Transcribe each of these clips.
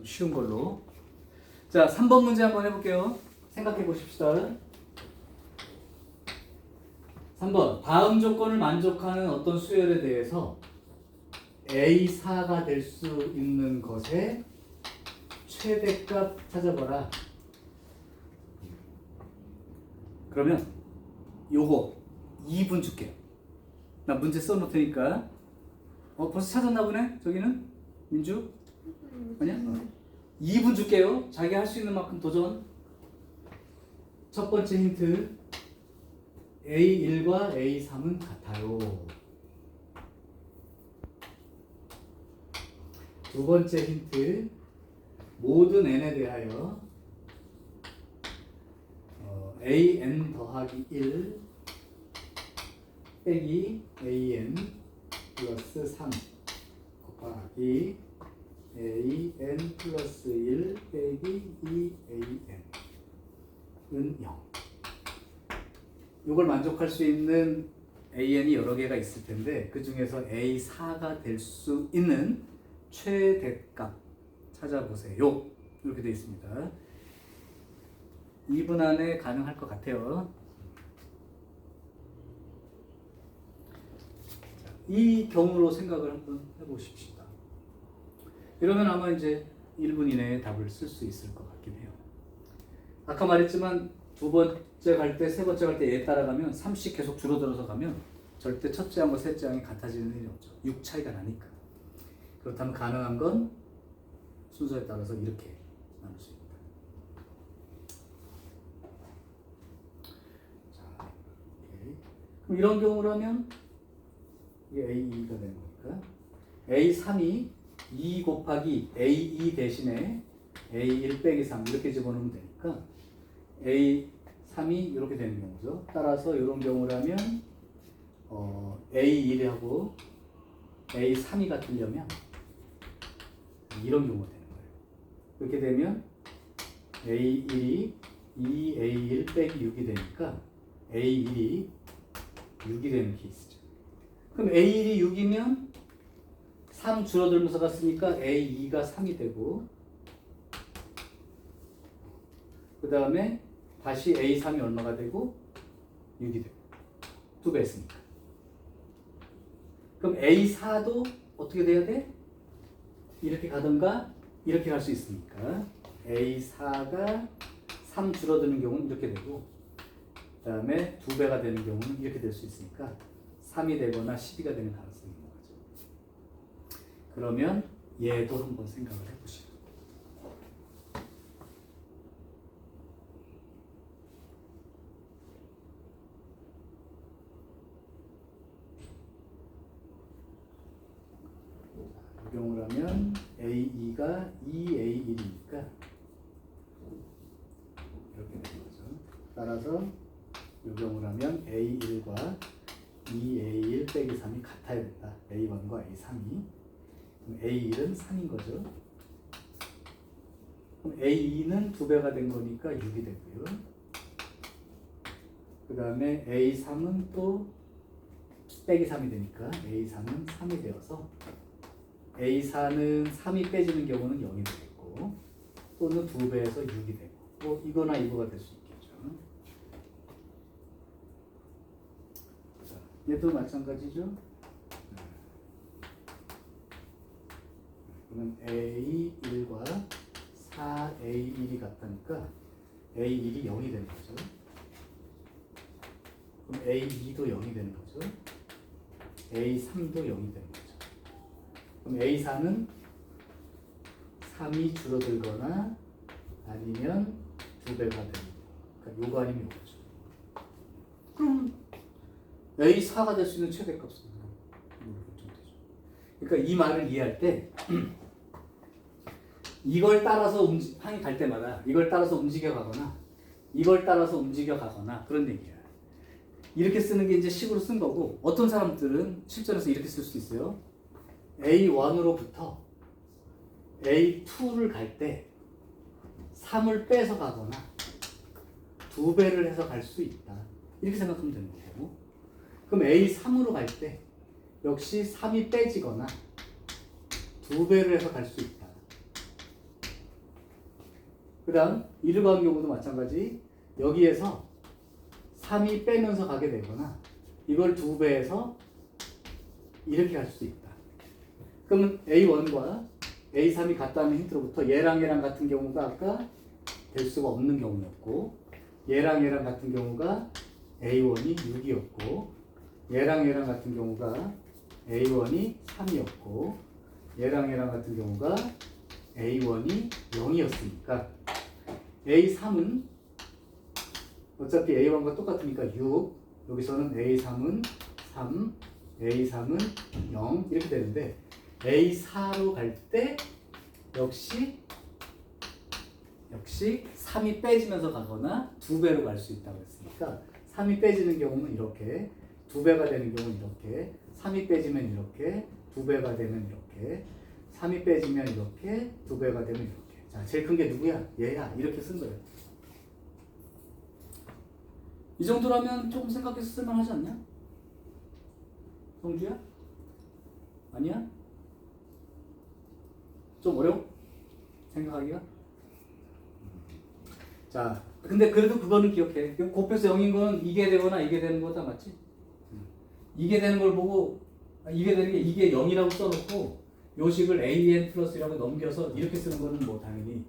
좀 쉬운 걸로. 자, 3번 문제 한번 해볼게요. 생각해 보십시다. 3번. 다음 조건을 만족하는 어떤 수열에 대해서 A4가 될 수 있는 것의 최대값 찾아봐라. 그러면 요거 2분 줄게요. 나 문제 써놓을 테니까. 벌써 찾았나 보네? 저기는? 민주? 아니야? 2분 줄게요. 자기 할 수 있는 만큼 도전. 첫 번째 힌트. A1과 A3은 같아요. 두 번째 힌트. 모든 n에 대하여 an 더하기 1 빼기 an 플러스 3 곱하기 an 플러스 1 빼기 2an은 0. 이걸 만족할 수 있는 an이 여러 개가 있을 텐데 그 중에서 A4가 될 수 있는 최대값 찾아보세요. 이렇게 되어 있습니다. 2분 안에 가능할 것 같아요. 이 경우로 생각을 한번 해보십시다. 이러면 아마 이제 1분 이내에 답을 쓸 수 있을 것 같긴 해요. 아까 말했지만 두 번째 갈 때, 세 번째 갈 때 얘 따라가면 3씩 계속 줄어들어서 가면 절대 첫째 항과 셋째 항이 같아지는 일이 없죠. 6 차이가 나니까. 그렇다면 가능한 건 순서에 따라서 이렇게 나눌 수 있다. 자, 오케이. 그럼 이런 경우라면 이게 A2가 되는 거니까 A3이 2 곱하기 A2 대신에 A1 빼기 3 이렇게 집어넣으면 되니까 A3이 이렇게 되는 경우죠. 따라서 이런 경우라면 A1하고 A3이 같으려면 이런 경우가 되는 거예요. 그렇게 되면 A1이 2A1 빼기 6이 되니까 A1이 6이 되는 케이스죠. 그럼 A1이 6이면 3 줄어들면서 갔으니까 A2가 3이 되고 그 다음에 다시 A3이 얼마가 되고 6이 되고 2배 했으니까. 그럼 A4도 어떻게 돼야 돼? 이렇게 가든가 이렇게 갈 수 있으니까 A4가 3 줄어드는 경우는 이렇게 되고 그 다음에 2배가 되는 경우는 이렇게 될 수 있으니까 3이 되거나 12가 되는 가능성이 있는 거죠. 그러면 얘도 한번 생각을 해보시죠. 이 경우라면 A2가 2A1이니까 이렇게 되는 거죠. 따라서 이 경우라면 A1과 2A1 빼기 3이 같아야 된다. A1과 A3이. 그럼 A1은 3인 거죠. 그럼 A2는 2배가 된 거니까 6이 되고요. 그 다음에 A3은 또 빼기 3이 되니까 A3은 3이 되어서 A4는 3이 빼지는 경우는 0이 되겠고 또는 2배에서 6이 되고 뭐 이거나 이거가 될 수 있겠죠. 자, 얘도 마찬가지죠. 그러면 A1과 4A1이 같다니까 A1이 0이 되는 거죠. 그럼 A2도 0이 되는 거죠. A3도 0이 되는 거죠. 그럼 A4는 3이 줄어들거나 아니면 2배가 되는 거. 그러니까 요거 아니면 요거죠. 그럼 A4가 될 수 있는 최대값은 그러니까 이 말을 이해할 때 이걸 따라서 항이 갈 때마다 이걸 따라서 움직여 가거나 이걸 따라서 움직여 가거나 그런 얘기야. 이렇게 쓰는 게 이제 식으로 쓴 거고 어떤 사람들은 실전에서 이렇게 쓸 수 있어요. A1으로부터 A2를 갈 때 3을 빼서 가거나 2배를 해서 갈 수 있다. 이렇게 생각하면 되는 거고 그럼 A3으로 갈 때 역시 3이 빼지거나 2배를 해서 갈 수 있다. 그 다음 1을 구한 경우도 마찬가지. 여기에서 3이 빼면서 가게 되거나 이걸 2배해서 이렇게 갈 수도 있다. 그러면 A1과 A3이 같다는 힌트로부터 얘랑 얘랑 같은 경우가 아까 될 수가 없는 경우였고, 얘랑 얘랑 같은 경우가 A1이 6이었고, 얘랑 얘랑 같은 경우가 A1이 3이었고, 얘랑 얘랑 같은 경우가 A1이 0이었으니까 A3은 어차피 A1과 똑같으니까 6, 여기서는 A3은 3, A3은 0 이렇게 되는데, A4로 갈 때 역시 3이 빼지면서 가거나 2배로 갈 수 있다고 했으니까 3이 빼지는 경우는 이렇게, 2배가 되는 경우는 이렇게, 3이 빼지면 이렇게, 2배가 되면 이렇게, 3이 빼지면 이렇게, 2배가 되면 이렇게. 자, 제일 큰 게 누구야? 얘야. 이렇게 쓴 거예요. 이 정도라면 조금 생각해서 쓸만하지 않냐? 성주야? 아니야? 좀 어려워? 생각하기가? 자, 근데 그래도 그거는 기억해. 곱해서 0인 건 이게 되거나 이게 되는 거다, 맞지? 이게 되는 걸 보고, 이게 되는 게 이게 0이라고 써놓고 요식을 AN 플러스라고 넘겨서 이렇게 쓰는 거는 뭐 당연히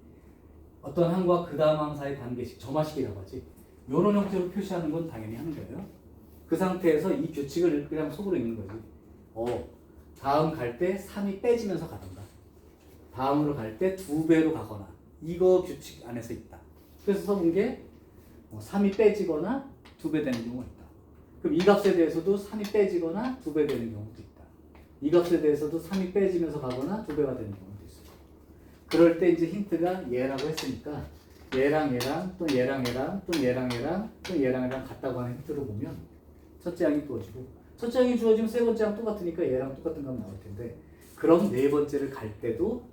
어떤 항과 그 다음 항 사이 관계식, 점화식이라고 하지. 이런 형태로 표시하는 건 당연히 하는 거예요. 그 상태에서 이 규칙을 그냥 속으로 읽는 거지. 다음 갈 때 3이 빼지면서 가던가, 다음으로 갈 때 2배로 가거나, 이거 규칙 안에서 있다. 그래서 써본 게 3이 빼지거나 2배 되는 경우가 있다. 그럼 이 값에 대해서도 3이 빼지거나 2배 되는 경우도 있다. 이 값에 대해서도 3이 빼지면서 가거나 2배가 되는 경우도 있어. 그럴 때 이제 힌트가 얘라고 했으니까 얘랑 얘랑 또 얘랑 얘랑 또 얘랑 얘랑 또 얘랑 얘랑 같다고 하는 힌트로 보면 첫째 항이 주어지고, 첫째 항이 주어지면 세 번째 항 똑같으니까 얘랑 똑같은 값 나올 텐데, 그럼 네 번째를 갈 때도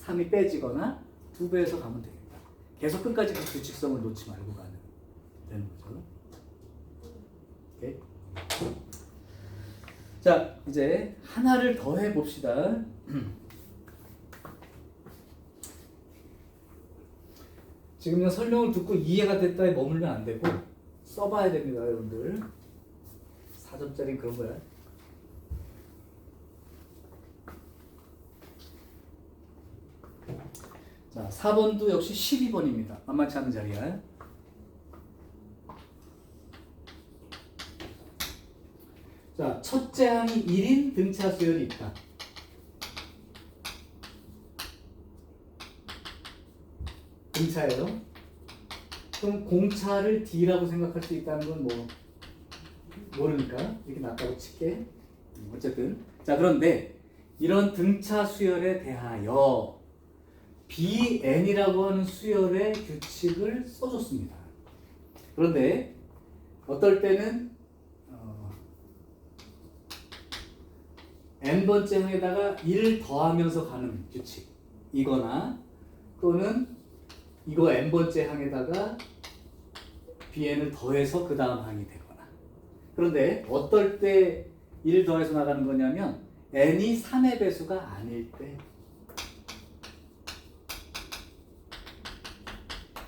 3이 빼지거나 2배에서 가면 되겠다. 계속 끝까지 그 규칙성을 놓지 말고 되는 거죠. 오케이? 자, 이제 하나를 더 해봅시다. 지금 설명을 듣고 이해가 됐다에 머물면 안 되고 써봐야 됩니다, 여러분들. 4점짜리 그런 거야. 자, 4번도 역시 12번입니다. 만만치 않은 자리야. 자, 첫째 항이 1인 등차 수열이 있다. 등차예요. 그럼 공차를 D라고 생각할 수 있다는 건 뭐 모르니까 이렇게 놨다고 칠게. 어쨌든 자, 그런데 이런 등차 수열에 대하여 BN이라고 하는 수열의 규칙을 써줬습니다. 그런데 어떨 때는 n번째 항에다가 1을 더하면서 가는 규칙이거나, 또는 이거 n번째 항에다가 bn을 더해서 그 다음 항이 되거나. 그런데 어떨 때 1을 더해서 나가는 거냐면 n이 3의 배수가 아닐 때,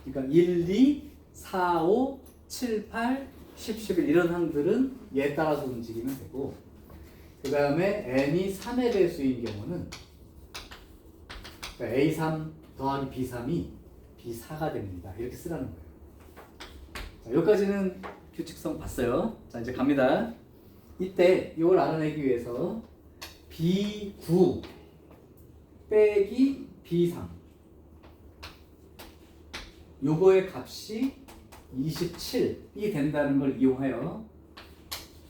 그러니까 1, 2, 4, 5, 7, 8, 10, 11 이런 항들은 얘 따라서 움직이면 되고, 그 다음에 n이 3의 배수인 경우는 그러니까 A3 더하기 B3이 B4가 됩니다. 이렇게 쓰라는 거예요. 자, 여기까지는 규칙성 봤어요. 자, 이제 갑니다. 이때 이걸 알아내기 위해서 B9 빼기 B3, 요거의 값이 27이 된다는 걸 이용하여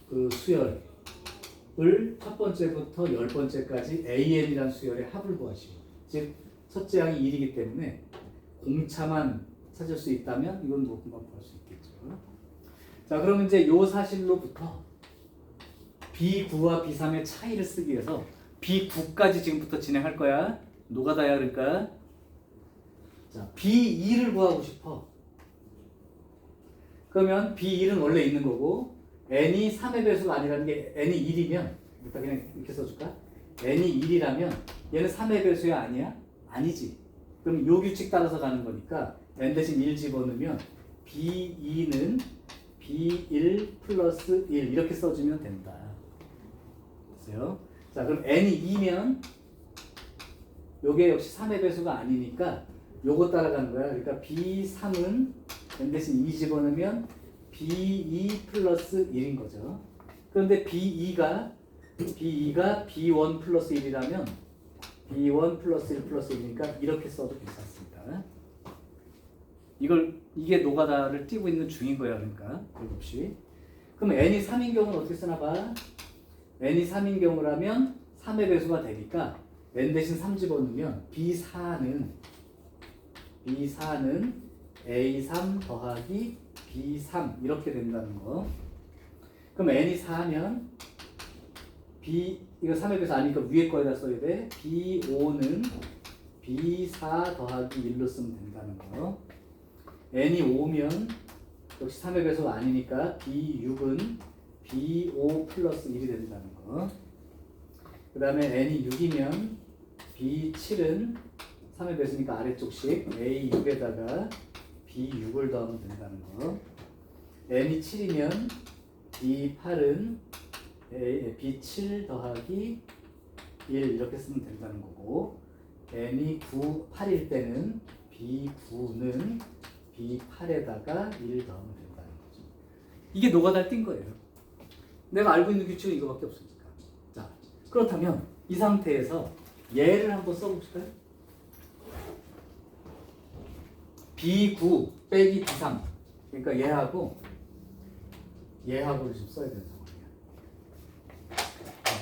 그 수열을 첫 번째부터 10번째까지 AN이라는 수열의 합을 구하시고, 즉 첫째 항이 1이기 때문에 공차만 찾을 수 있다면 이건 뭐 금방 구할 수 있겠죠. 자, 그러면 이제 요 사실로부터 B9와 B3의 차이를 쓰기 위해서 B9까지 지금부터 진행할 거야. 노가다야, 그러니까. 자, B2를 구하고 싶어. 그러면 B1은 원래 있는 거고, n이 3의 배수가 아니라는 게 n이 1이면, 일단 그냥 이렇게 써줄까? n이 1이라면 얘는 3의 배수야, 아니야? 아니지. 그럼 요 규칙 따라서 가는 거니까 n 대신 1 집어넣으면 b2는 b1 플러스 1 이렇게 써주면 된다. 됐어요? 자, 그럼 n이 2면 요게 역시 3의 배수가 아니니까 요거 따라가는 거야. 그러니까 b3은 n 대신 2 집어넣으면 b2 플러스 1인 거죠. 그런데 b2가 b1 플러스 1이라면 b1 플러스 1 플러스 1이니까 이렇게 써도 괜찮습니다. 이게 노가다를 띄고 있는 중인 거야. 그러니까 7시. 그럼 n이 3인 경우는 어떻게 쓰나 봐. n이 3인 경우라면 3의 배수가 되니까 n 대신 3 집어넣으면 b4는 a3 더하기 b3 이렇게 된다는 거. 그럼 n이 4면 이거 3의 배수 아니니까 위에 거에다 써야 돼. b5는 b4 더하기 1로 쓰면 된다는 거. n이 5면 역시 3의 배수가 아니니까 b6은 b5 플러스 1이 된다는 거. 그 다음에 n이 6이면 b7은 3의 배수니까 아래쪽씩 a6에다가 b6을 더하면 된다는 거. n이 7이면 b8은 b7 더하기 1 이렇게 쓰면 된다는 거고, n이 8일 때는 b9는 b8에다가 1 더하면 된다는 거죠. 이게 노가다를 띈 거예요. 내가 알고 있는 규칙은 이거밖에 없으니까. 자, 그렇다면 이 상태에서 얘를 한번 써봅시다. b9 빼기 b3 그러니까 얘하고를 좀 써야 되는 상황이야.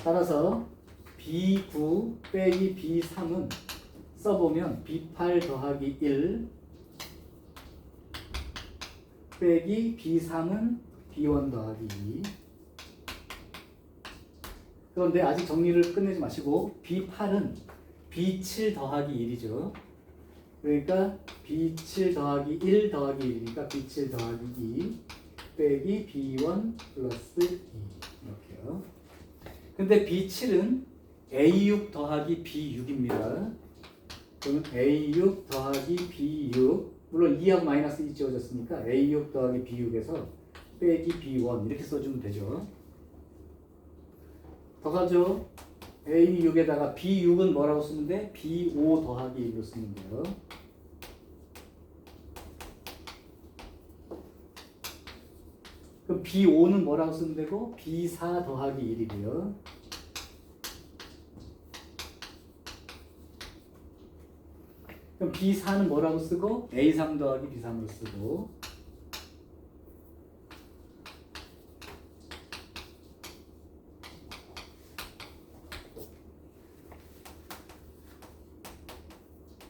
따라서 b9 빼기 b3은 써보면 b8 더하기 1 빼기 b3은 b1 더하기 2. 그런데 아직 정리를 끝내지 마시고 b8은 b7 더하기 1이죠. 그러니까 b7 더하기 1 더하기 1이니까 b7 더하기 2 빼기 b1 플러스 2 이렇게요. 근데 b7은 a6 더하기 b6입니다. 그러면 a6 더하기 b6 물론 2하고 마이너스 2 지워졌으니까 a6 더하기 b6에서 빼기 b1 이렇게 써주면 되죠. 더 가죠. a6에다가 b6은 뭐라고 쓰면 돼? b5 더하기 1로 쓰면 돼요. 그럼 b5는 뭐라고 쓰면 되고 b4 더하기 1이고요. 그럼 b4는 뭐라고 쓰고 a3 더하기 b3으로 쓰고,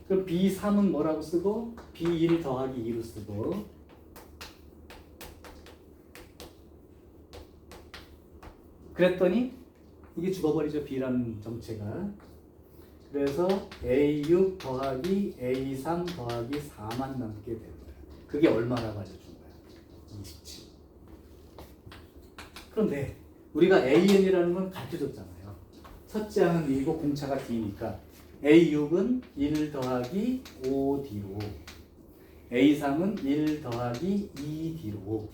그럼 b3은 뭐라고 쓰고 b1 더하기 2로 쓰고, 그랬더니 이게 죽어버리죠. b라는 정체가. 그래서 a6 더하기 a3 더하기 4만 남게 되는 거예요. 그게 얼마라고 알려준 거야? 27. 그런데 우리가 an이라는 건 가르쳐줬잖아요. 첫째 항은 1이고 공차가 d니까 a6은 1 더하기 5d로, a3은 1 더하기 2d로,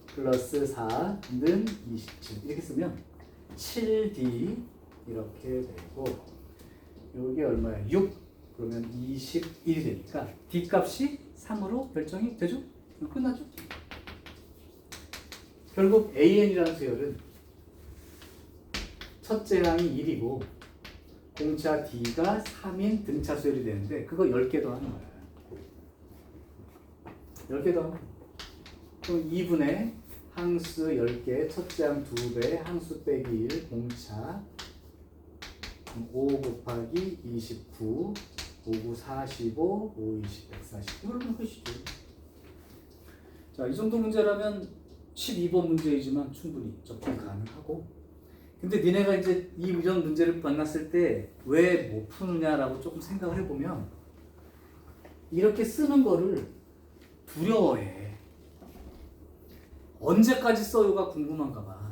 플러스 4는 27 이렇게 쓰면 7d 이렇게 되고, 이게 얼마야? 6 그러면 21이 되니까 d 값이 3으로 결정이 되죠? 끝나죠? 결국 an이라는 수열은 첫째 항이 1이고 공차 d가 3인 등차 수열이 되는데 그거 10개 더하는 거야. 10개 더하면 그럼 2분의 항수 10개, 첫째 항 2배, 항수 빼기 1, 공차 5 곱하기 29, 5, 9, 45, 5, 20, 140 이걸로 끝이죠. 자, 이 정도 문제라면 12번 문제이지만 충분히 접근 가능하고, 근데 니네가 이제 이런 문제를 만났을 때 왜 못 푸느냐라고 조금 생각을 해보면 이렇게 쓰는 거를 두려워해. 언제까지 써요가 궁금한가 봐.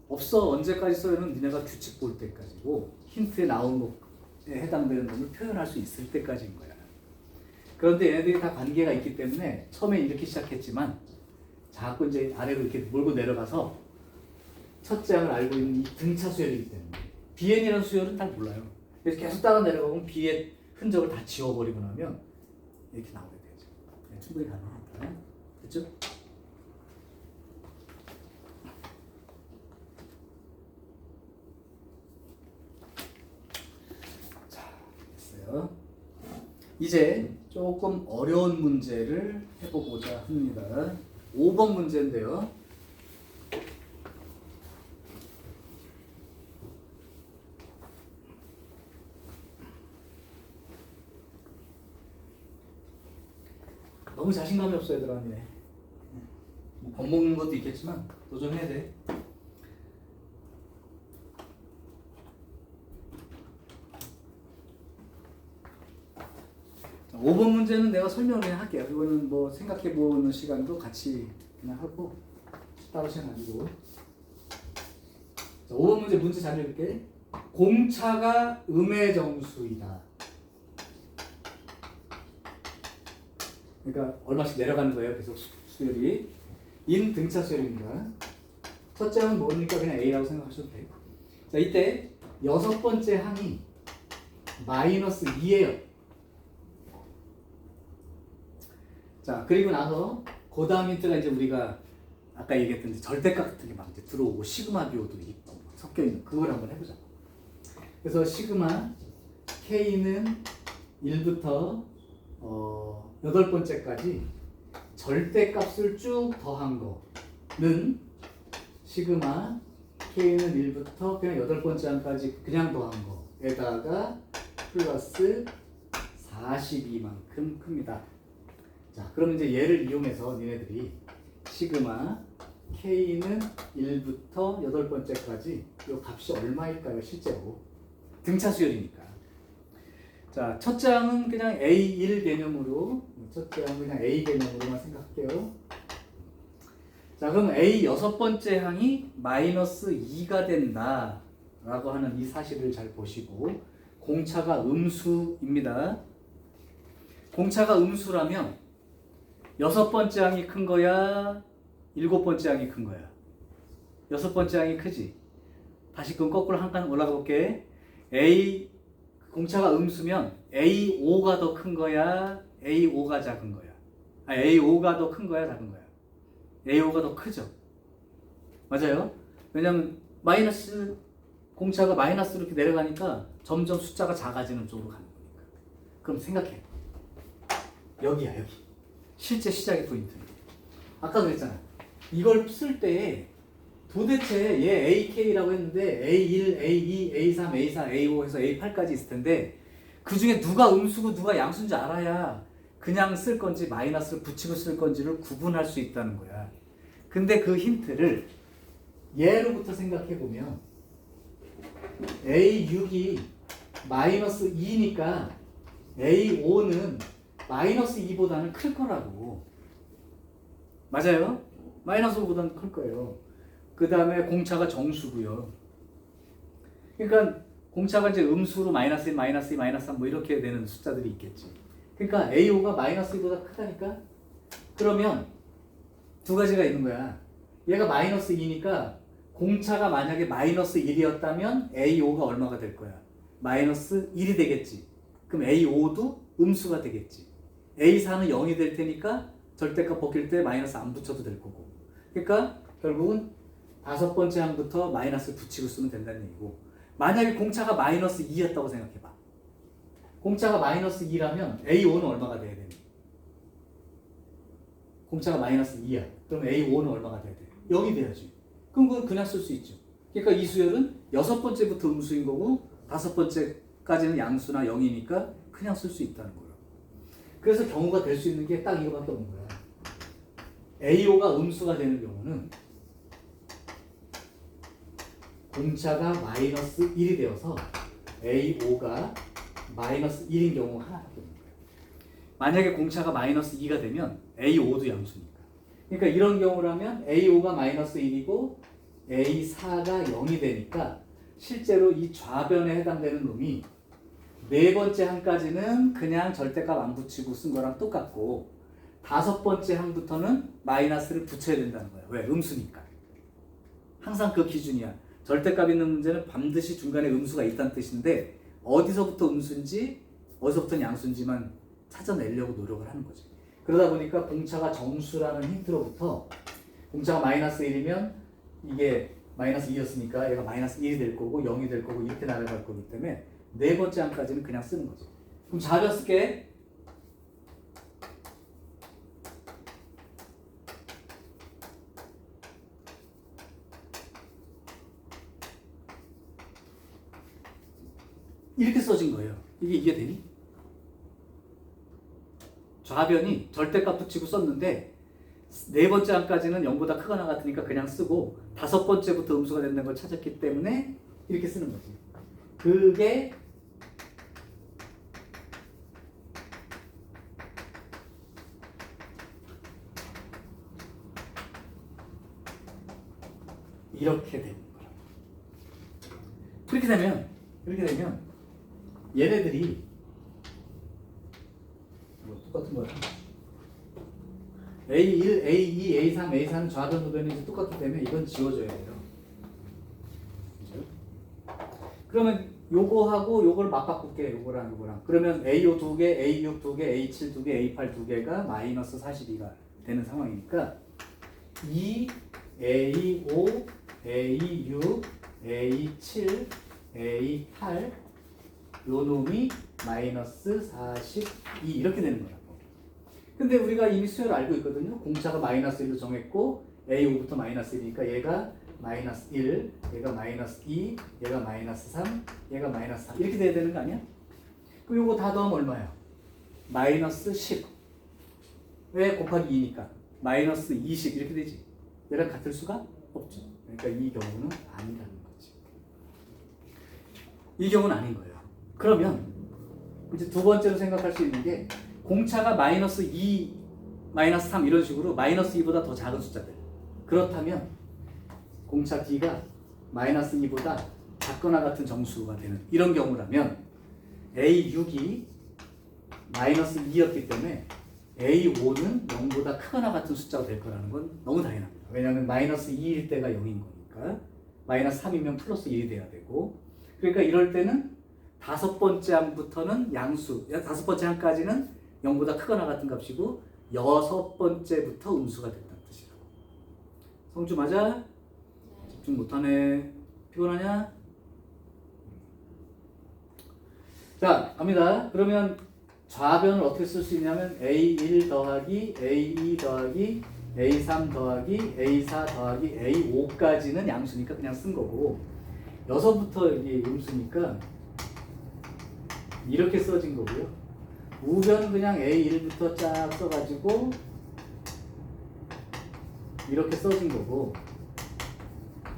없어. 언제까지 써요는 니네가 규칙 볼 때까지고 힌트에 나온 거 해당되는 놈을 표현할 수 있을 때까지인 거야. 그런데 얘네들이 다 관계가 있기 때문에 처음에 이렇게 시작했지만 자꾸 이제 아래로 이렇게 몰고 내려가서 첫째 항을 알고 있는 이 등차 수열이기 때문에 BN이라는 수열은 잘 몰라요. 그래서 계속 따라 내려가면 B의 흔적을 다 지워버리고 나면 이렇게 나오게 되죠. 네, 충분히 가능합니다. 됐죠? 자, 됐어요. 이제 조금 어려운 문제를 해보고자 합니다. 5번 문제인데요. 너무 자신감이 없어 얘들아. 겁먹는 것도 있겠지만 도전해야 돼. 자, 5번 문제는 내가 설명을 그냥 할게요. 이거는 뭐 생각해보는 시간도 같이 그냥 하고 따로 시간 가지고. 자, 5번 문제 잘 읽을게. 공차가 음의 정수이다. 그러니까 얼마씩 내려가는 거예요. 계속 수열이. 인 등차 수열입니다. 첫째 항은 모르니까 그냥 A라고 생각하셔도 돼요. 자, 이때 여섯 번째 항이 마이너스 2예요. 자, 그리고 나서 그 다음 힌트가 이제 우리가 아까 얘기했던 절대값 같은 게 막 이제 들어오고 시그마 비오도 있고 섞여 있는 그걸 한번 해보자. 그래서 시그마 K는 1부터 8번째까지 절대값을 쭉 더한 거는 시그마 K는 1부터 그냥 8번째 항까지 그냥 더한 거에다가 플러스 42만큼 큽니다. 자, 그럼 이제 얘를 이용해서 니네들이 시그마 K는 1부터 8번째까지 이 값이 얼마일까요? 실제로 등차 수열이니까. 자, 첫째 항은 그냥 A1 개념으로, 첫째 항은 그냥 A 개념으로만 생각할게요. 자, 그럼 A 여섯 번째 항이 마이너스 2가 된다 라고 하는 이 사실을 잘 보시고, 공차가 음수입니다. 공차가 음수라면 여섯 번째 항이 큰 거야? 일곱 번째 항이 큰 거야? 여섯 번째 항이 크지? 다시 그럼 거꾸로 한 칸 올라가 볼게. 공차가 음수면 A5가 더 큰 거야? A5가 작은 거야? A5가 더 큰 거야? 작은 거야? A5가 더 크죠? 맞아요? 왜냐면 마이너스, 공차가 마이너스로 이렇게 내려가니까 점점 숫자가 작아지는 쪽으로 가는 거니까. 그럼 생각해. 여기야, 여기. 실제 시작의 포인트. 아까 그랬잖아. 이걸 쓸 때 도대체 얘 AK라고 했는데 A1, A2, A3, A4, A5 해서 A8까지 있을 텐데 그 중에 누가 음수고 누가 양수인지 알아야 그냥 쓸 건지 마이너스를 붙이고 쓸 건지를 구분할 수 있다는 거야. 근데 그 힌트를 얘로부터 생각해보면 A6이 마이너스 2니까 A5는 마이너스 2보다는 클 거라고. 맞아요? 마이너스 5보다는 클 거예요. 그 다음에 공차가 정수고요. 그러니까 공차가 이제 음수로 마이너스 1, 마이너스 2, 마이너스 3 뭐 이렇게 되는 숫자들이 있겠지. 그러니까 A5가 마이너스 2보다 크다니까? 그러면 두 가지가 있는 거야. 얘가 마이너스 2니까 공차가 만약에 마이너스 1이었다면 A5가 얼마가 될 거야? 마이너스 1이 되겠지. 그럼 A5도 음수가 되겠지. A4는 0이 될 테니까 절대값 벗길 때 마이너스 안 붙여도 될 거고. 그러니까 결국은 다섯 번째 항부터 마이너스를 붙이고 쓰면 된다는 얘기고, 만약에 공차가 마이너스 2였다고 생각해봐. 공차가 마이너스 2라면 A5는 얼마가 돼야 되니? 공차가 마이너스 2야. 그럼 A5는 얼마가 돼야 돼? 0이 돼야지. 그럼 그건 그냥 쓸 수 있죠. 그러니까 이 수열은 여섯 번째부터 음수인 거고 다섯 번째까지는 양수나 0이니까 그냥 쓸 수 있다는 거예요. 그래서 경우가 될 수 있는 게 딱 이거밖에 없는 거야. A5가 음수가 되는 경우는 공차가 마이너스 1이 되어서 A5가 마이너스 1인 경우가 하나밖에 없는 거예요. 만약에 공차가 마이너스 2가 되면 A5도 양수니까. 그러니까 이런 경우라면 A5가 마이너스 1이고 A4가 0이 되니까 실제로 이 좌변에 해당되는 놈이 네 번째 항까지는 그냥 절대값 안 붙이고 쓴 거랑 똑같고 다섯 번째 항부터는 마이너스를 붙여야 된다는 거예요. 왜? 음수니까. 항상 그 기준이야. 절대값 있는 문제는 반드시 중간에 음수가 있다는 뜻인데 어디서부터 음수인지 어디서부터 양수인지만 찾아내려고 노력을 하는 거지. 그러다 보니까 공차가 정수라는 힌트로부터 공차가 마이너스 1이면 이게 마이너스 2였으니까 얘가 마이너스 1이 될 거고 0이 될 거고 이렇게 날아갈 거기 때문에 네 번째 항까지는 그냥 쓰는 거죠. 그럼 좌변 쓸게. 이렇게 써진 거예요. 이게 이해되니? 좌변이 절대값 붙이고 썼는데 네 번째 항까지는 0보다 크거나 같으니까 그냥 쓰고 다섯 번째부터 음수가 된다는 걸 찾았기 때문에 이렇게 쓰는 거지. 그게 이렇게 되는 거야. 이렇게 되면 얘네들이 뭐 똑같은 거야. A1, A2, A3, A4는 좌변 우변이 똑같기 때문에 이건 지워줘야 돼요. 그죠? 그러면 요거하고 요걸 맞바꿀게. 요거랑. 그러면 A5 2개, A6 2개, A7 2개, A8 2개가 마이너스 42가 되는 상황이니까 2, A5, A6, A7, A8 요 놈이 마이너스 42 이렇게 되는 거라고. 근데 우리가 이미 수열을 알고 있거든요. 공차가 마이너스 1로 정했고 A5부터 마이너스 1이니까 얘가 마이너스 1, 얘가 마이너스 2, 얘가 마이너스 3, 얘가 마이너스 4 이렇게 돼야 되는 거 아니야? 그럼 요거 다 더하면 얼마야? 마이너스 10. 왜? 곱하기 2니까 마이너스 20 이렇게 되지. 얘랑 같을 수가 없죠. 그러니까 이 경우는 아니라는 거지. 이 경우는 아닌 거예요. 그러면 이제 두 번째로 생각할 수 있는 게 공차가 마이너스 2, 마이너스 3 이런 식으로 마이너스 2보다 더 작은 숫자들. 그렇다면 공차 D가 마이너스 2보다 작거나 같은 정수가 되는 이런 경우라면 A6이 마이너스 2였기 때문에 A5는 0보다 크거나 같은 숫자가 될 거라는 건 너무 당연합니다. 왜냐하면 마이너스 2일 때가 0인 거니까 마이너스 3이면 플러스 1이 돼야 되고 그러니까 이럴 때는 다섯 번째 항부터는 양수, 다섯 번째 항까지는 0보다 크거나 같은 값이고 여섯 번째부터 음수가 된다는 뜻이라고. 성주 맞아? 집중 못하네. 피곤하냐? 자, 갑니다. 그러면 좌변을 어떻게 쓸 수 있냐면 A1 더하기 A2 더하기 A3 더하기 A4 더하기 A5까지는 양수니까 그냥 쓴 거고 여기서부터 이게 음수니까 이렇게 써진 거고요. 우변은 그냥 A1부터 쫙 써가지고 이렇게 써진 거고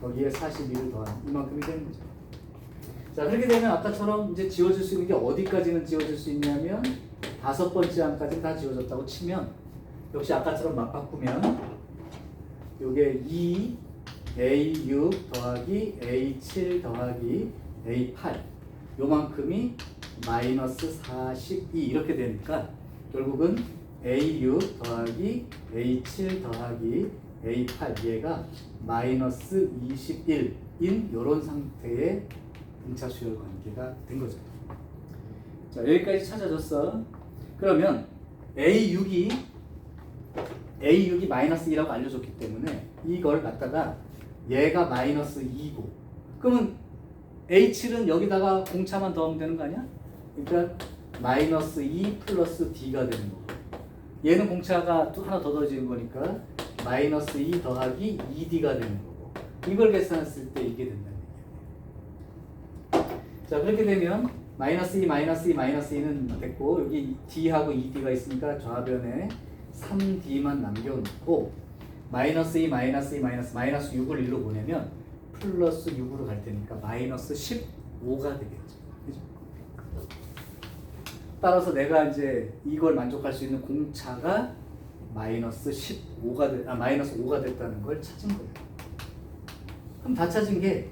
거기에 41을 더한 이만큼이 되는 거죠. 자, 그렇게 되면 아까처럼 이제 지워질 수 있는 게 어디까지는 지워질 수 있냐면 다섯 번째 항까지 다 지워졌다고 치면 역시 아까처럼 맞바꾸면 요게 2 A6 더하기 A7 더하기 A8 요만큼이 마이너스 42 이렇게 되니까 결국은 A6 더하기 A7 더하기 A8 얘가 마이너스 21인 요런 상태의 등차 수열 관계가 된 거죠. 자, 여기까지 찾아줬어. 그러면 A6이 마이너스 2라고 알려줬기 때문에 이걸 갖다가 얘가 마이너스 2고 그러면 H7은 여기다가 공차만 더하면 되는 거 아니야? 그러니까 마이너스 2 플러스 D가 되는 거고 얘는 공차가 하나 더 더해지는 거니까 마이너스 2 더하기 2D가 되는 거고 이걸 계산했을 때 이게 된다는 얘기예요. 자, 그렇게 되면 마이너스 2, 마이너스 2, 마이너스 2는 됐고 여기 D하고 2D가 있으니까 좌변에 3D만 남겨놓고 마이너스 2, 마이너스 2, 마이너스 6을 1로 보내면 플러스 6으로 갈 테니까 마이너스 15가 되겠죠. 그죠? 따라서 내가 이제 이걸 만족할 수 있는 공차가 마이너스 5가 됐다는 걸 찾은 거예요. 그럼 다 찾은 게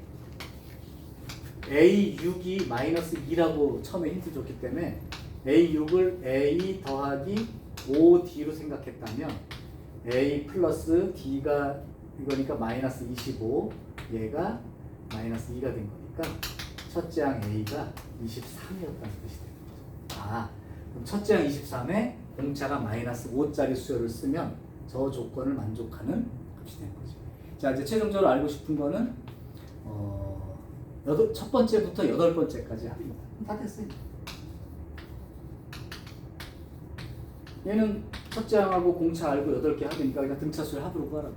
A6이 마이너스 2라고 처음에 힌트 줬기 때문에 A6을 A 더하기 5D로 생각했다면 A 플러스 D가 이거니까 마이너스 25, 얘가 마이너스 2가 된 거니까 첫째 항 A가 23이었다는 뜻이 되는 거죠. 그럼 첫째 항 23에 공차가 마이너스 5짜리 수열을 쓰면 저 조건을 만족하는 값이 되는 거죠. 자, 이제 최종적으로 알고 싶은 거는 첫 번째부터 여덟 번째까지 합니다. 다 됐어요. 얘는 첫째 항하고 공차 알고 8개 합이니까 그냥 등차수를 합으로 구하라고.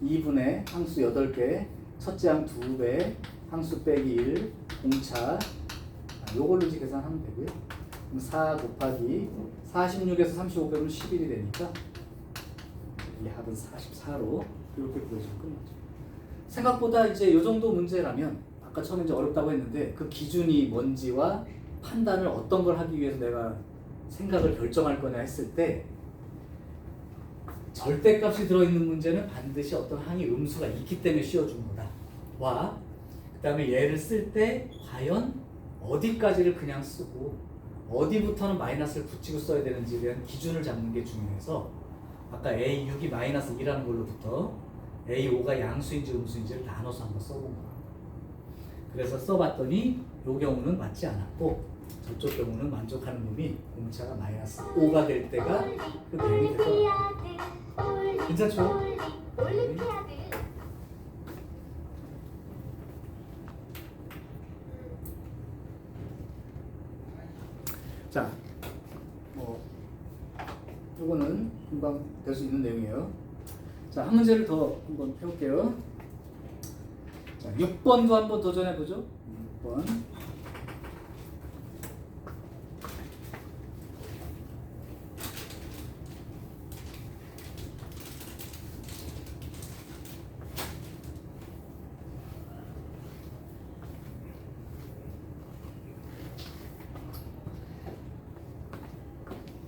2분의 항수 8개, 첫째 항 2배, 항수 빼기 1, 공차 요걸로 이제 계산하면 되고요. 그럼 4 곱하기 46에서 35 빼면 11이 되니까 이 합은 44로 이렇게 구해주면 끝나죠. 생각보다 이제 이 정도 문제라면 아까 처음에 이제 어렵다고 했는데 그 기준이 뭔지와 판단을 어떤 걸 하기 위해서 내가 생각을 결정할 거냐 했을 때 절대값이 들어있는 문제는 반드시 어떤 항이 음수가 있기 때문에 씌워준 거다. 와, 그 다음에 얘를 쓸 때 과연 어디까지를 그냥 쓰고 어디부터는 마이너스를 붙이고 써야 되는지에 대한 기준을 잡는 게 중요해서 아까 A6이 마이너스 2라는 걸로부터 A5가 양수인지 음수인지를 나눠서 한번 써본 거야. 그래서 써봤더니 이 경우는 맞지 않았고 저쪽 경우는 만족하는 놈이 공차가 마이너스 5가 될 때가 그 내용이 되더라고요. 괜찮죠? 자, 이거는 금방 될 수 있는 내용이에요. 자, 한 문제를 더 한번 해볼게요. 자, 6번도 한번 도전해보죠. 6번.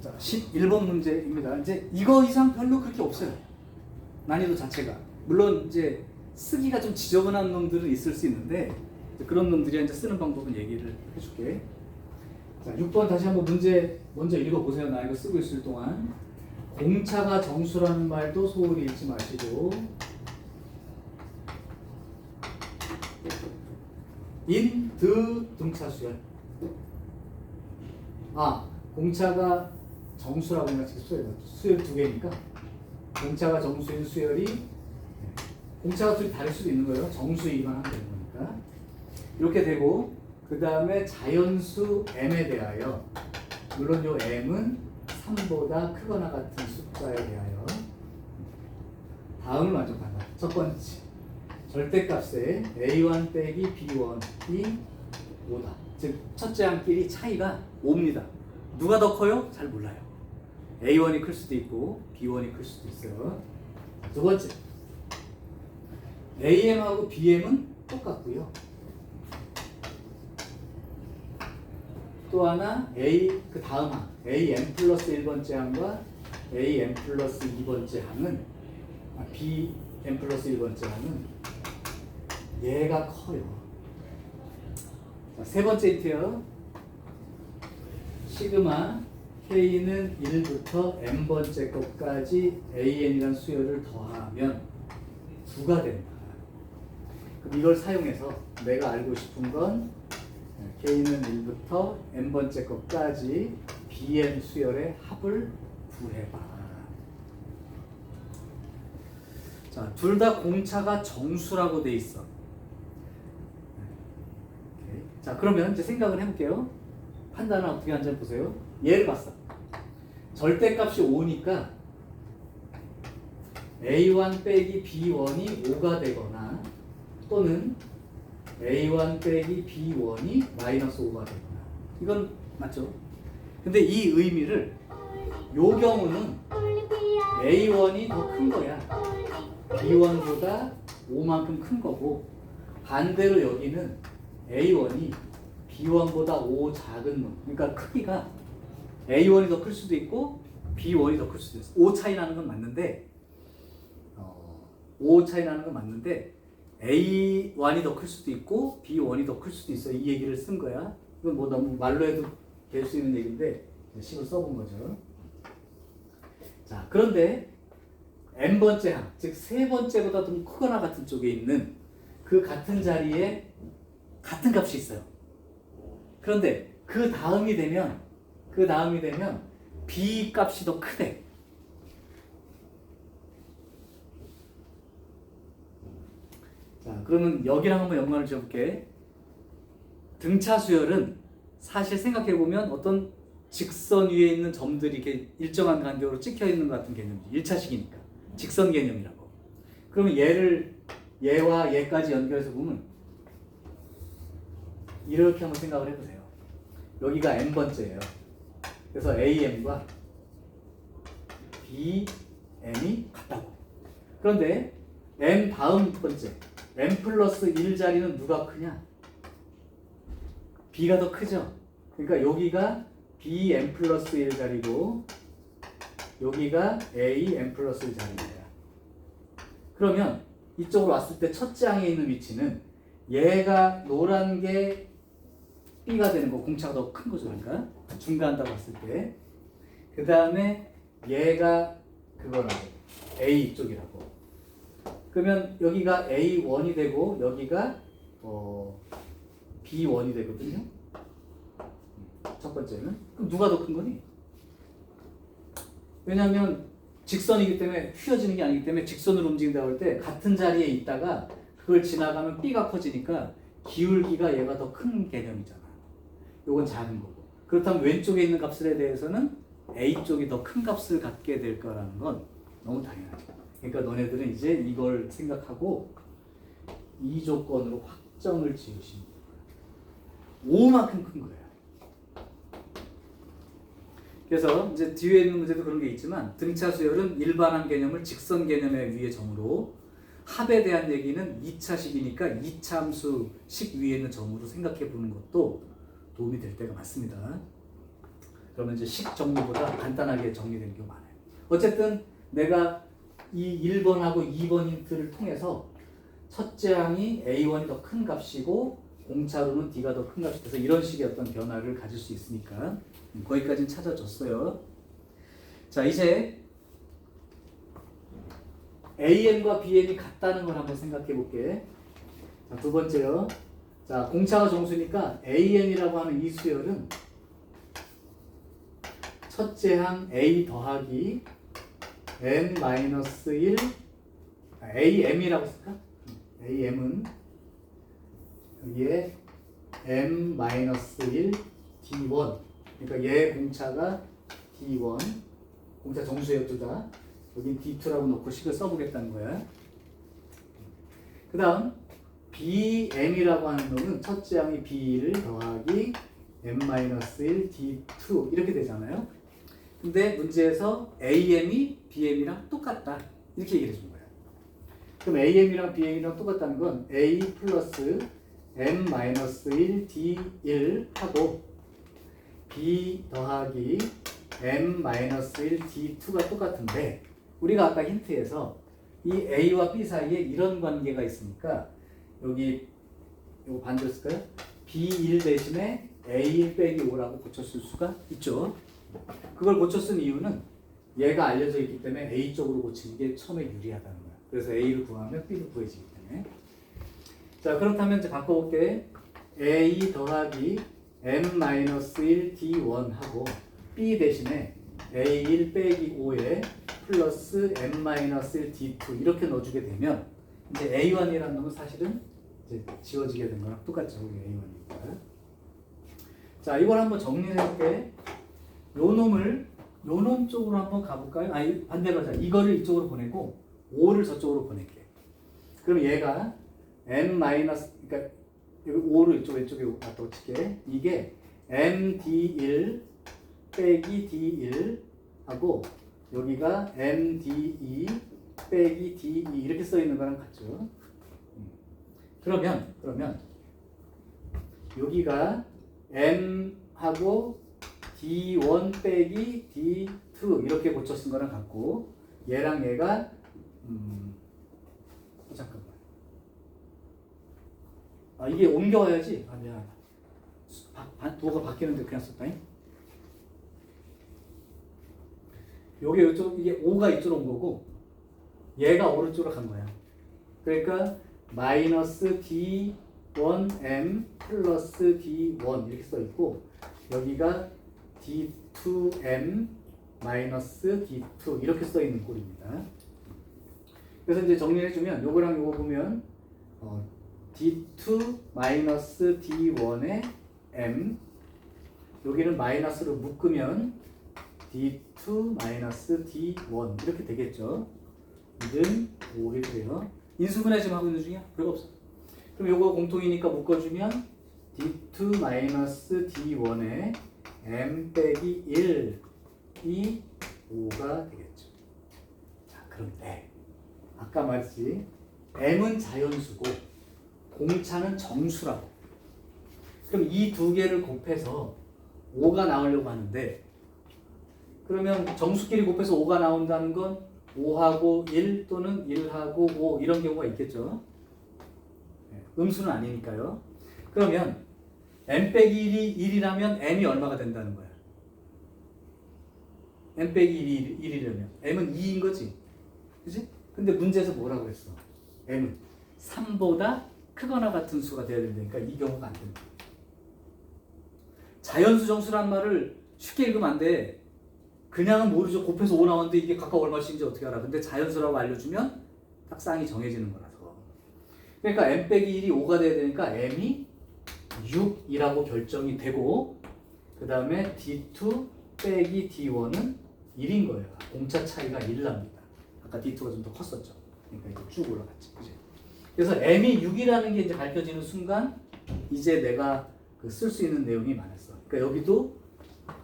자, 11번 문제입니다. 이제 이거 이상 별로 그렇게 없어요. 난이도 자체가. 물론 이제 쓰기가 좀 지저분한 놈들은 있을 수 있는데 그런 놈들이 이제 쓰는 방법은 얘기를 해줄게. 자, 6번 다시 한번 문제 먼저 읽어보세요. 나 이거 쓰고 있을 동안. 공차가 정수라는 말도 소홀히 읽지 마시고 등차수열. 공차가 정수라고 하면 수열 두 개니까 공차가 정수인 수열이 공차가 둘이 다를 수도 있는 거예요. 정수이기만 하면 되는 거니까 이렇게 되고 그 다음에 자연수 m에 대하여 물론 요 m은 3보다 크거나 같은 숫자에 대하여 다음을 만족한다. 첫 번째 절대값에 a1 빼기 b1이 5다. 즉 첫째 항끼리 차이가 5입니다. 누가 더 커요? 잘 몰라요. A1이 클 수도 있고 B1이 클 수도 있어요. 두 번째, AM하고 BM은 똑같고요. 또 하나 그 다음 항 AM 플러스 1번째 항과 AM 플러스 2번째 항은 BM 플러스 1번째 항은 얘가 커요. 자, 세 번째 힌트요. 시그마 K는 1부터 n번째 것까지 AN이라는 수열을 더하면 9가 된다. 그럼 이걸 사용해서 내가 알고 싶은 건 K는 1부터 n번째 것까지 BN 수열의 합을 구해봐. 자, 둘 다 공차가 정수라고 돼 있어. 오케이. 자, 그러면 이제 생각을 해볼게요. 판단을 어떻게 하는지 보세요. 얘를 봤어. 절대값이 5니까 A1 빼기 B1이 5가 되거나 또는 A1 빼기 B1이 마이너스 5가 되거나 이건 맞죠? 근데 이 의미를 요 경우는 A1이 더 큰 거야. B1보다 5만큼 큰 거고 반대로 여기는 A1이 B1보다 5 작은 놈. 그러니까 크기가 A1이 더 클 수도 있고 B1이 더 클 수도 있어. 5 차이 나는 건 맞는데 5 차이 나는 건 맞는데 A1이 더 클 수도 있고 B1이 더 클 수도 있어. 이 얘기를 쓴 거야. 이건 뭐 너무 말로 해도 될 수 있는 얘기인데 식을 써본 거죠. 자, 그런데 n번째 항, 즉 세 번째보다 좀 크거나 같은 쪽에 있는 그 같은 자리에 같은 값이 있어요. 그런데 그 다음이 되면 b 값이 더 크대. 자, 그러면 여기랑 한번 연관을 지어볼게. 등차 수열은 사실 생각해보면 어떤 직선 위에 있는 점들이 이렇게 일정한 간격으로 찍혀 있는 것 같은 개념이지. 1차식이니까. 직선 개념이라고. 그러면 얘와 얘까지 연결해서 보면 이렇게 한번 생각을 해보세요. 여기가 n번째예요. 그래서 am과 bm이 같다고. 그런데 m 다음 번째 m 플러스 1 자리는 누가 크냐? b가 더 크죠. 그러니까 여기가 bm 플러스 1 자리고 여기가 am 플러스 1 자리입니다. 그러면 이쪽으로 왔을 때 첫째 항에 있는 위치는 얘가 노란 게 b가 되는 거, 공차가 더 큰 거죠. 그러니까 중간다고 봤을 때. 그 다음에 얘가 그거라고 a 쪽이라고. 그러면 여기가 A1이 되고 여기가 B1이 되거든요. 첫 번째는. 그럼 누가 더 큰 거니? 왜냐하면 직선이기 때문에 휘어지는 게 아니기 때문에 직선으로 움직인다고 할 때 같은 자리에 있다가 그걸 지나가면 B가 커지니까 기울기가 얘가 더 큰 개념이잖아. 요건 작은 거고. 그렇다면 왼쪽에 있는 값들에 대해서는 A 쪽이 더 큰 값을 갖게 될 거라는 건 너무 당연하죠. 그러니까 너네들은 이제 이걸 생각하고 이 조건으로 확정을 지으시면 돼요. 5만큼 큰 거예요. 그래서 이제 뒤에 있는 문제도 그런 게 있지만 등차 수열은 일반항 개념을 직선 개념의 위의 점으로, 합에 대한 얘기는 2차식이니까 2차함수식 위에 있는 점으로 생각해 보는 것도 도움이 될 때가 많습니다. 그러면 이제 식 정리보다 간단하게 정리되는 경우가 많아요. 어쨌든 내가 이 1번하고 2번 힌트를 통해서 첫째 항이 A1이 더 큰 값이고 공차로는 D가 더 큰 값이 돼서 이런 식의 어떤 변화를 가질 수 있으니까 거기까지는 찾아줬어요. 자, 이제 AM과 BM이 같다는 걸 한번 생각해 볼게. 자, 두 번째요. 자, 공차가 정수니까 AM이라고 하는 이 수열은 첫째 항 A 더하기 n-1 AM이라고 쓸까? AM은 여기에 m-1 D1, 그러니까 얘 공차가 D1, 공차 정수예요, 둘 다. 여긴 D2라고 놓고 식을 써보겠다는 거야. 그 다음 BM이라고 하는 놈은 첫째 항이 B1 더하기 m-1 D2 이렇게 되잖아요. 근데 문제에서 AM이 BM이랑 똑같다 이렇게 얘기해 준 거예요. 그럼 AM이랑 BM이랑 똑같다는 건 A 플러스 m-1 D1 하고 B 더하기 m-1 D2가 똑같은데 우리가 아까 힌트에서 이 A와 B 사이에 이런 관계가 있으니까 여기 이거 반대로 쓸까요? B1 대신에 A1 빼기 5라고 고쳤을 수가 있죠. 그걸 고쳐 쓴 이유는 얘가 알려져 있기 때문에 A 쪽으로 고치는 게 처음에 유리하다는 거야. 그래서 A를 구하면 B를 구해지기 때문에. 자, 그렇다면 이제 바꿔볼게. A 더하기 m-1 D1 하고 B 대신에 A1 빼기 5에 플러스 m-1 D2 이렇게 넣어주게 되면 이제 A1이라는 놈은 사실은 이제 지워지게 된 거랑 똑같죠. A1이니까. 자, 이걸 한번 정리를 해볼게. 요 놈 쪽으로 한번 가볼까요? 아니, 반대로 하자. 이거를 이쪽으로 보내고 5를 저쪽으로 보낼게. 그럼 얘가 그러니까 여기 5를 이쪽 왼쪽에 갖다 붙일게. 이게 MD1 빼기 D1 하고 여기가 MD2 빼기 D2 이렇게 써 있는 거랑 같죠. 그러면 여기가 M하고 D1 빼기 D2 이렇게 고쳐 쓴 거랑 같고 얘랑 얘가 잠깐만 아, 이게 옮겨와야지. 아, 미안하다. 도가 바뀌는데 그냥 썼다잉. 요게 이쪽, 이게 5가 이쪽으로 온 거고, 얘가 오른쪽으로 간 거야. 그러니까, 마이너스 D1M 플러스 D1 이렇게 써 있고, 여기가 D2M 마이너스 D2 이렇게 써 있는 꼴입니다. 그래서 이제 정리해주면, 요거랑 요거 보면, D2 마이너스 D1의 M, 여기는 마이너스로 묶으면 D2 마이너스 D1 이렇게 되겠죠. 이는 5 이렇게 돼요. 인수분해 지금 하고 있는 중이야? 별거 없어. 그럼 요거 공통이니까 묶어주면 D2 마이너스 D1의 M 빼기 1이 5가 되겠죠. 자, 그런데 아까 말했지 M은 자연수고 공차는 정수라고. 그럼 이 두 개를 곱해서 5가 나오려고 하는데, 그러면 정수끼리 곱해서 5가 나온다는 건 5하고 1 또는 1하고 5 이런 경우가 있겠죠. 음수는 아니니까요. 그러면 m 빼기 1이 1이라면 m이 얼마가 된다는 거야? m 빼기 1이라면 m은 2인 거지. 그지? 근데 문제에서 뭐라고 했어? m은 3보다 크거나 같은 수가 돼야 된다니까 이 경우가 안 된다. 자연수 정수란 말을 쉽게 읽으면 안 돼. 그냥은 모르죠. 곱해서 5 나왔는데 이게 각각 얼마씩인지 어떻게 알아. 근데 자연수라고 알려주면 딱 쌍이 정해지는 거라서. 그러니까 m 빼기 1이 5가 돼야 되니까 m이 6이라고 결정이 되고, 그 다음에 d2 빼기 d1은 1인 거예요. 공차 차이가 1 납니다. 아까 d2가 좀 더 컸었죠. 그러니까 이제 쭉 올라갔지. 그치? 그래서 m이 6이라는 게 이제 밝혀지는 순간 이제 내가 쓸 수 있는 내용이 많았어. 그러니까 여기도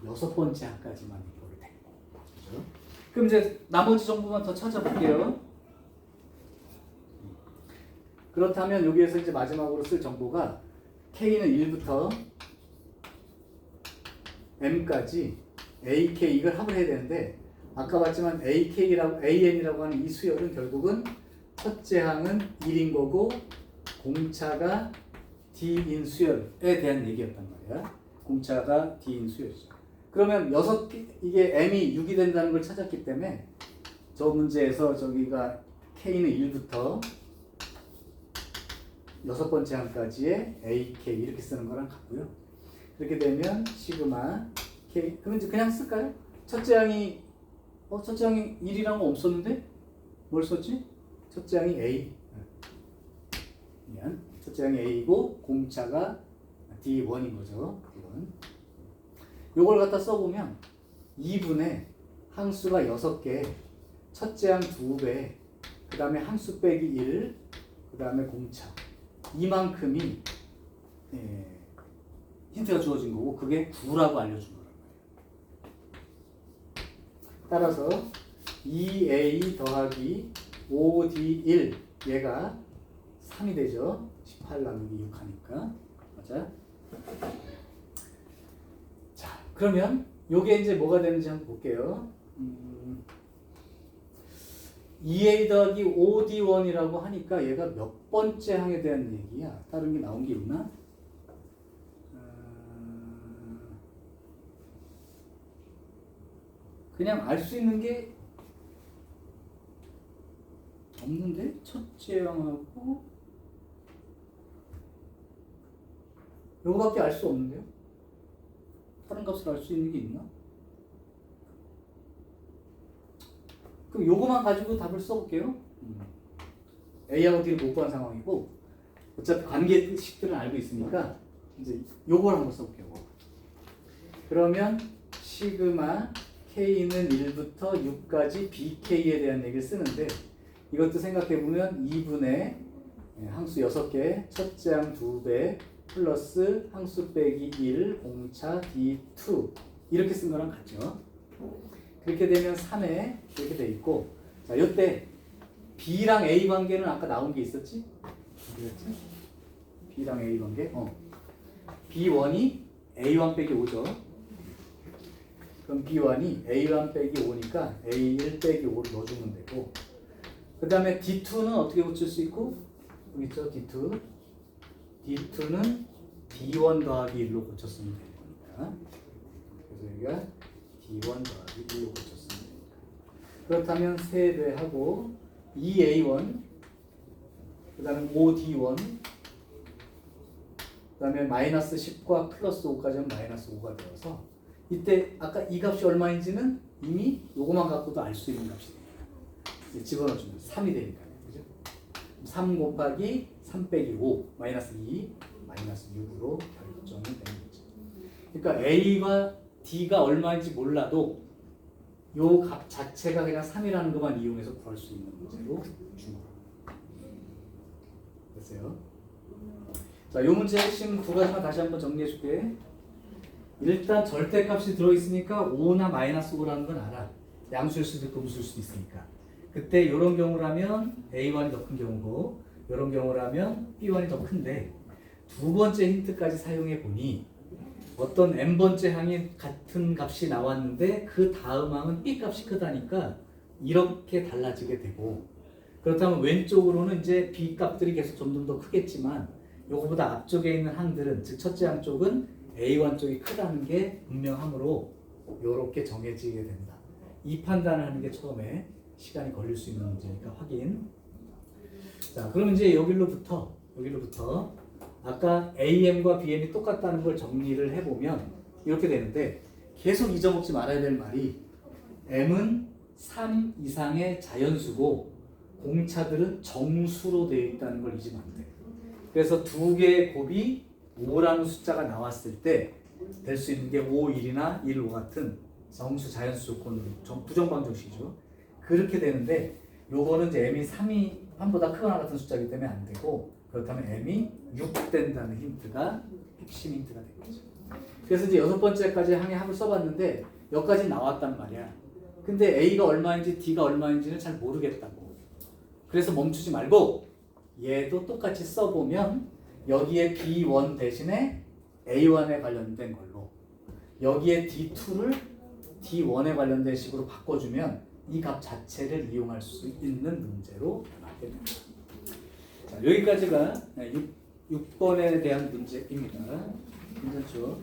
6번째 항까지만 이렇게 됐고. 그렇죠? 그럼 이제 나머지 정보만 더 찾아볼게요. 그렇다면 여기에서 이제 마지막으로 쓸 정보가 K는 1부터 M까지 AK 이걸 합을 해야 되는데, 아까 봤지만 AN이라고 하는 이 수열은 결국은 첫째 항은 1인 거고 공차가 D인 수열에 대한 얘기였단 말이야. 공차가 D인 수열이죠. 그러면 이게 M이 6이 된다는 걸 찾았기 때문에 저 문제에서 저기가 K는 1부터 6번째 항까지의 AK 이렇게 쓰는 거랑 같고요. 그렇게 되면 시그마 K, 그럼 이제 그냥 쓸까요? 첫째 항이 1이라는 거 없었는데 뭘 썼지? 첫째 항이 A. 미안. 첫째 항이 A이고 공차가 D1인 거죠. 이건. 요걸 갖다 써보면 2분의 항수가 6개, 첫째 항 2배, 그 다음에 항수 빼기 1, 그 다음에 공차. 이만큼이 힌트가 주어진 거고 그게 9라고 알려준 거란 말이에요. 따라서 2a 더하기 5d1 얘가 3이 되죠. 18 나누기 6 하니까. 맞아? 자, 그러면 요게 이제 뭐가 되는지 한번 볼게요. 2a 더하기 5d1이라고 하니까 얘가 몇 번째 항에 대한 얘기야? 다른 게 나온 게 있나? 그냥 알 수 있는 게 없는데? 첫째 항하고 요거밖에 알 수 없는데요? 다른 값을 알 수 있는 게 있나? 그럼 요거만 가지고 답을 써볼게요. A하고 D를 못 구한 상황이고 어차피 관계식들은 알고 있으니까 이제 요걸 한번 써볼게요. 그러면 시그마 K는 1부터 6까지 BK에 대한 얘기를 쓰는데, 이것도 생각해보면 2분의 항수 6개, 첫째 항 2배 플러스 항수 빼기 1 공차 D2 이렇게 쓴 거랑 같죠. 그렇게 되면 3에 이렇게 돼 있고, 자, 요때 B랑 A 관계는 아까 나온 게 있었지? 어디였지? B랑 A 관계? B1이 A1 빼기 5죠. 그럼 B1이 A1 빼기 5니까 A1 빼기 5를 넣어주면 되고, 그 다음에 D2는 어떻게 붙일 수 있고? 여기 있죠, D2. D2는 D1 더하기 1로 고쳤으면 됩니다. 그래서 여기가 D1 더하기 1로 고쳤으면 됩니다. 그렇다면 3배하고 2A1 그 다음에 5D1 그 다음에 마이너스 10과 플러스 5까지 하면 마이너스 5가 되어서 이때 아까 이 값이 얼마인지는 이미 요거만 갖고도 알 수 있는 값이 됩니다. 집어넣어주면 3이 되니까요. 그죠? 3 곱하기 3 빼기 5 마이너스 2 마이너스 6으로 결정이 되는 거죠. 그러니까 A와 D가 얼마인지 몰라도 요 값 자체가 그냥 3이라는 것만 이용해서 구할 수 있는 문제로 준 거예요. 됐어요? 자, 요 문제 핵심 두 가지만 다시 한번 정리해 줄게. 일단 절대값이 들어있으니까 5나 마이너스 5라는 건 알아. 양수일 수도 있고 음수일 수도 있으니까. 그때 이런 경우라면 A1이 더 큰 경우고 이런 경우라면 B1이 더 큰데 두 번째 힌트까지 사용해 보니 어떤 n번째 항이 같은 값이 나왔는데 그 다음 항은 B 값이 크다니까 이렇게 달라지게 되고 그렇다면 왼쪽으로는 이제 B 값들이 계속 점점 더 크겠지만 요거보다 앞쪽에 있는 항들은 즉 첫째 항 쪽은 A1 쪽이 크다는 게 분명하므로 요렇게 정해지게 된다. 이 판단을 하는 게 처음에 시간이 걸릴 수 있는 문제니까 확인. 자, 그럼 이제 여기로부터 아까 AM과 BM이 똑같다는 걸 정리를 해보면 이렇게 되는데 계속 잊어먹지 말아야 될 말이 M은 3 이상의 자연수고 공차들은 정수로 되어 있다는 걸 잊으면 안 돼. 그래서 두 개의 곱이 5라는 숫자가 나왔을 때 될 수 있는 게 5, 1이나 1, 5 같은 정수 자연수 조건으로 부정방정식이죠. 그렇게 되는데 요거는 이제 M이 3보다 크거나 같은 숫자이기 때문에 안 되고 그렇다면 M이 6 된다는 힌트가 핵심 힌트가 된 거죠. 그래서 이제 6번째까지 항의 합을 써봤는데 여기까지 나왔단 말이야. 근데 A가 얼마인지 D가 얼마인지는 잘 모르겠다고. 그래서 멈추지 말고 얘도 똑같이 써보면 여기에 B1 대신에 A1에 관련된 걸로 여기에 D2를 D1에 관련된 식으로 바꿔주면 이 값 자체를 이용할 수 있는 문제로 변하게 됩니다. 자, 여기까지가 6번에 대한 문제입니다. 괜찮죠?